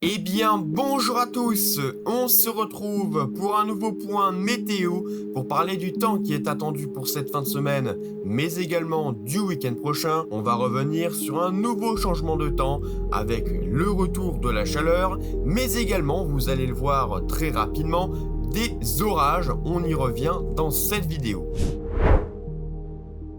Eh bien, bonjour à tous, on se retrouve pour un nouveau point météo pour parler du temps qui est attendu pour cette fin de semaine, mais également du week-end prochain. On va revenir sur un nouveau changement de temps avec le retour de la chaleur, mais également, vous allez le voir très rapidement, des orages. On y revient dans cette vidéo.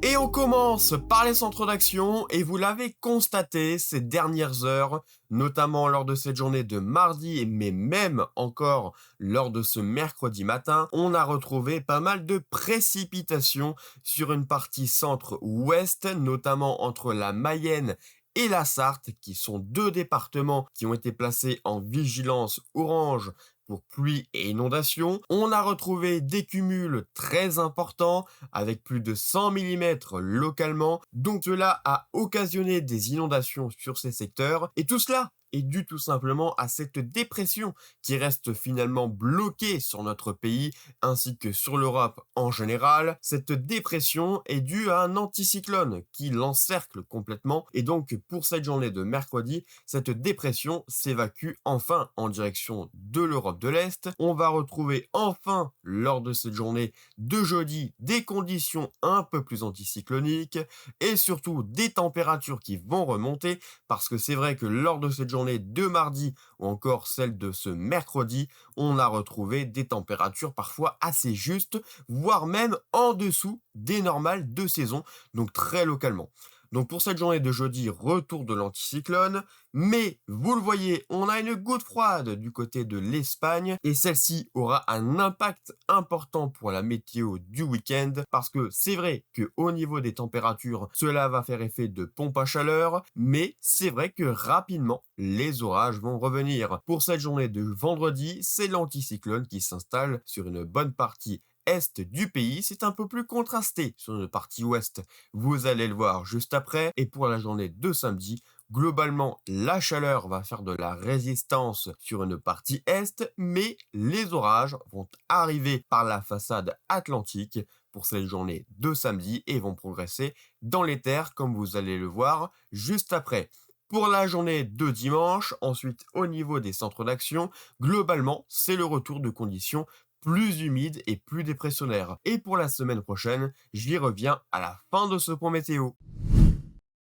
Et on commence par les centres d'action, et vous l'avez constaté ces dernières heures, notamment lors de cette journée de mardi, mais même encore lors de ce mercredi matin, on a retrouvé pas mal de précipitations sur une partie centre-ouest, notamment entre la Mayenne et la Sarthe, qui sont deux départements qui ont été placés en vigilance orange pour pluie et inondation. On a retrouvé des cumuls très importants avec plus de 100 millimètres localement, donc cela a occasionné des inondations sur ces secteurs, et tout cela est dû tout simplement à cette dépression qui reste finalement bloquée sur notre pays ainsi que sur l'Europe en général. Cette dépression est due à un anticyclone qui l'encercle complètement, et donc pour cette journée de mercredi, cette dépression s'évacue enfin en direction de l'Europe de l'Est. On va retrouver enfin lors de cette journée de jeudi des conditions un peu plus anticycloniques et surtout des températures qui vont remonter, parce que c'est vrai que lors de cette journée de mardi ou encore celle de ce mercredi, on a retrouvé des températures parfois assez justes, voire même en dessous des normales de saison, donc très localement. Donc pour cette journée de jeudi, retour de l'anticyclone, mais vous le voyez, on a une goutte froide du côté de l'Espagne, et celle-ci aura un impact important pour la météo du week-end, parce que c'est vrai que au niveau des températures, cela va faire effet de pompe à chaleur, mais c'est vrai que rapidement, les orages vont revenir. Pour cette journée de vendredi, c'est l'anticyclone qui s'installe sur une bonne partie est du pays. C'est un peu plus contrasté sur une partie ouest. Vous allez le voir juste après. Et pour la journée de samedi, globalement, la chaleur va faire de la résistance sur une partie est, mais les orages vont arriver par la façade atlantique pour cette journée de samedi et vont progresser dans les terres, comme vous allez le voir juste après. Pour la journée de dimanche, ensuite au niveau des centres d'action, globalement, c'est le retour de conditions plus humides et plus dépressionnaires. Et pour la semaine prochaine, j'y reviens à la fin de ce point météo.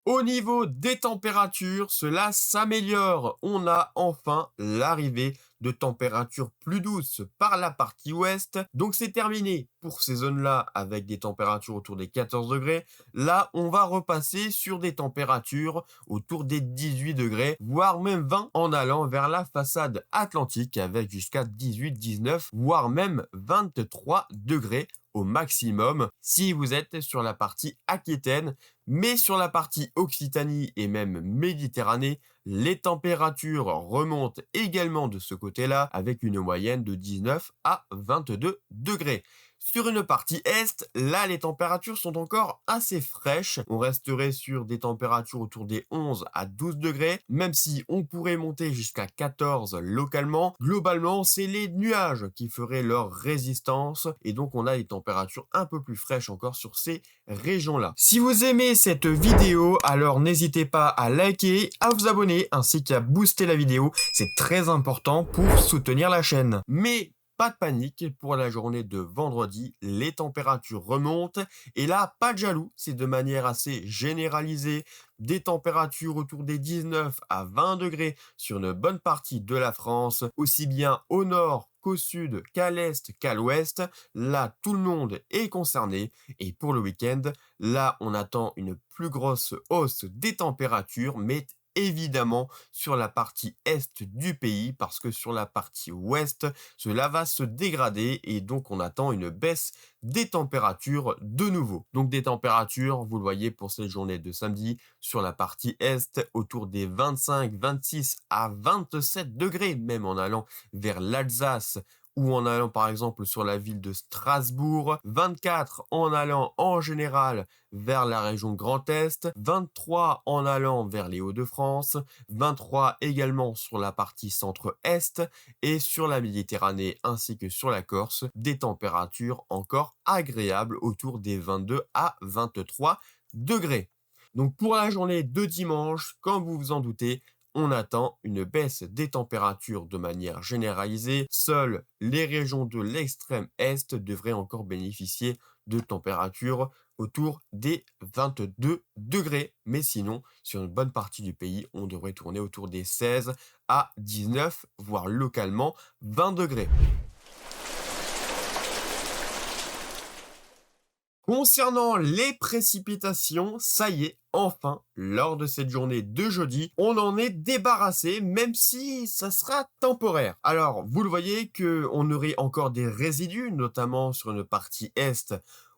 Au niveau des températures, cela s'améliore. On a enfin l'arrivée de températures plus douces par la partie ouest. Donc c'est terminé pour ces zones-là avec des températures autour des 14 degrés. Là, on va repasser sur des températures autour des 18 degrés, voire même 20 en allant vers la façade atlantique avec jusqu'à 18, 19, voire même 23 degrés au maximum si vous êtes sur la partie Aquitaine, mais sur la partie Occitanie et même Méditerranée, les températures remontent également de ce côté-là avec une moyenne de 19 à 22 degrés. Sur une partie est, là les températures sont encore assez fraîches. On resterait sur des températures autour des 11 à 12 degrés, même si on pourrait monter jusqu'à 14 localement. Globalement, c'est les nuages qui feraient leur résistance, et donc on a des températures un peu plus fraîches encore sur ces régions-là. Si vous aimez cette vidéo, alors n'hésitez pas à liker, à vous abonner ainsi qu'à booster la vidéo. C'est très important pour soutenir la chaîne. Mais pas de panique, pour la journée de vendredi, les températures remontent et là, pas de jaloux, c'est de manière assez généralisée, des températures autour des 19 à 20 degrés sur une bonne partie de la France, aussi bien au nord qu'au sud, qu'à l'est, qu'à l'ouest. Là, tout le monde est concerné, et pour le week-end, là, on attend une plus grosse hausse des températures, mais évidemment sur la partie est du pays, parce que sur la partie ouest, cela va se dégrader et donc on attend une baisse des températures de nouveau. Donc des températures, vous le voyez pour cette journée de samedi, sur la partie est, autour des 25, 26 à 27 degrés, même en allant vers l'Alsace ou en allant par exemple sur la ville de Strasbourg, 24 en allant en général vers la région Grand Est, 23 en allant vers les Hauts-de-France, 23 également sur la partie centre-est, et sur la Méditerranée ainsi que sur la Corse, des températures encore agréables autour des 22 à 23 degrés. Donc pour la journée de dimanche, comme vous vous en doutez, on attend une baisse des températures de manière généralisée. Seules les régions de l'extrême est devraient encore bénéficier de températures autour des 22 degrés. Mais sinon, sur une bonne partie du pays, on devrait tourner autour des 16 à 19, voire localement 20 degrés. Concernant les précipitations, ça y est, enfin, lors de cette journée de jeudi, on en est débarrassé, même si ça sera temporaire. Alors, vous le voyez qu'on aurait encore des résidus, notamment sur une partie est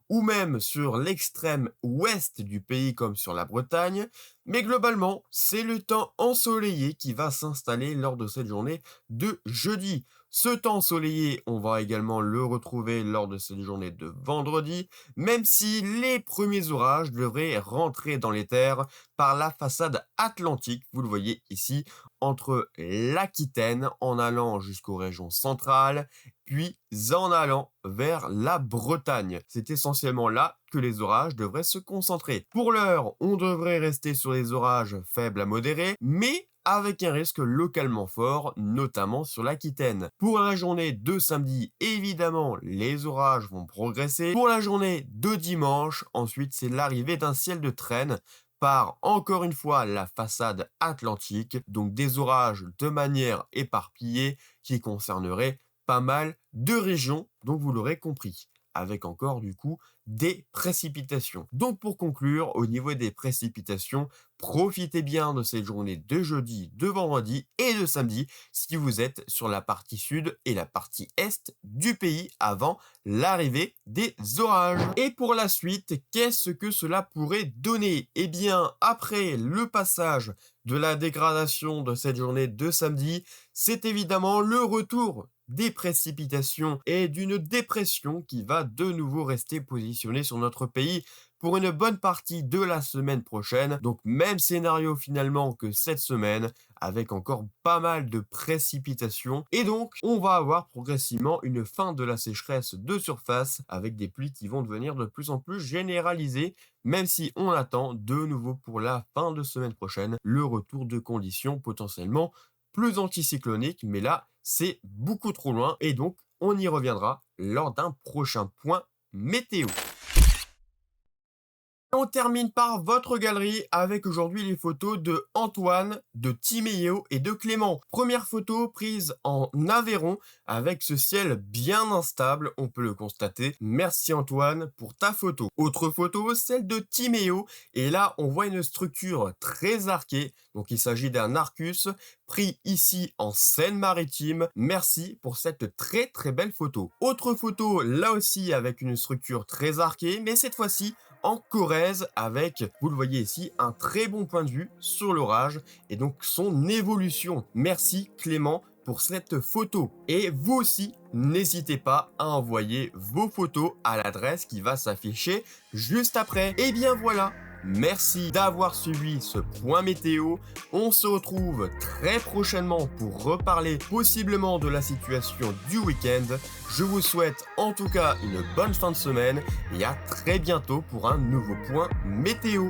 ou même sur l'extrême ouest du pays comme sur la Bretagne, mais globalement, c'est le temps ensoleillé qui va s'installer lors de cette journée de jeudi. Ce temps ensoleillé, on va également le retrouver lors de cette journée de vendredi, même si les premiers orages devraient rentrer dans les terres par la façade atlantique, vous le voyez ici, entre l'Aquitaine en allant jusqu'aux régions centrales, puis en allant vers la Bretagne. C'est essentiellement là que les orages devraient se concentrer. Pour l'heure, on devrait rester sur les orages faibles à modérés, mais avec un risque localement fort, notamment sur l'Aquitaine. Pour la journée de samedi, évidemment, les orages vont progresser. Pour la journée de dimanche, ensuite, c'est l'arrivée d'un ciel de traîne par encore une fois la façade atlantique, donc des orages de manière éparpillée qui concerneraient pas mal de régions, donc vous l'aurez compris, avec encore du coup des précipitations. Donc pour conclure, au niveau des précipitations, profitez bien de cette journée de jeudi, de vendredi et de samedi si vous êtes sur la partie sud et la partie est du pays avant l'arrivée des orages. Et pour la suite, qu'est-ce que cela pourrait donner? Eh bien, après le passage de la dégradation de cette journée de samedi, c'est évidemment le retour des précipitations et d'une dépression qui va de nouveau rester positionnée sur notre pays pour une bonne partie de la semaine prochaine. Donc même scénario finalement que cette semaine, avec encore pas mal de précipitations. Et donc on va avoir progressivement une fin de la sécheresse de surface avec des pluies qui vont devenir de plus en plus généralisées, même si on attend de nouveau pour la fin de semaine prochaine le retour de conditions potentiellement plus anticycloniques, mais là c'est beaucoup trop loin et donc on y reviendra lors d'un prochain point météo. On termine par votre galerie avec aujourd'hui les photos de Antoine, de Timéo et de Clément. Première photo prise en Aveyron avec ce ciel bien instable, on peut le constater. Merci Antoine pour ta photo. Autre photo, celle de Timéo, et là on voit une structure très arquée, donc il s'agit d'un Arcus pris ici en Seine-Maritime. Merci pour cette très belle photo. Autre photo là aussi avec une structure très arquée, mais cette fois-ci en Corrèze avec, vous le voyez ici, un très bon point de vue sur l'orage et donc son évolution. Merci Clément pour cette photo. Et vous aussi, n'hésitez pas à envoyer vos photos à l'adresse qui va s'afficher juste après. Et bien voilà, merci d'avoir suivi ce point météo. On se retrouve très prochainement pour reparler possiblement de la situation du week-end. Je vous souhaite en tout cas une bonne fin de semaine et à très bientôt pour un nouveau point météo.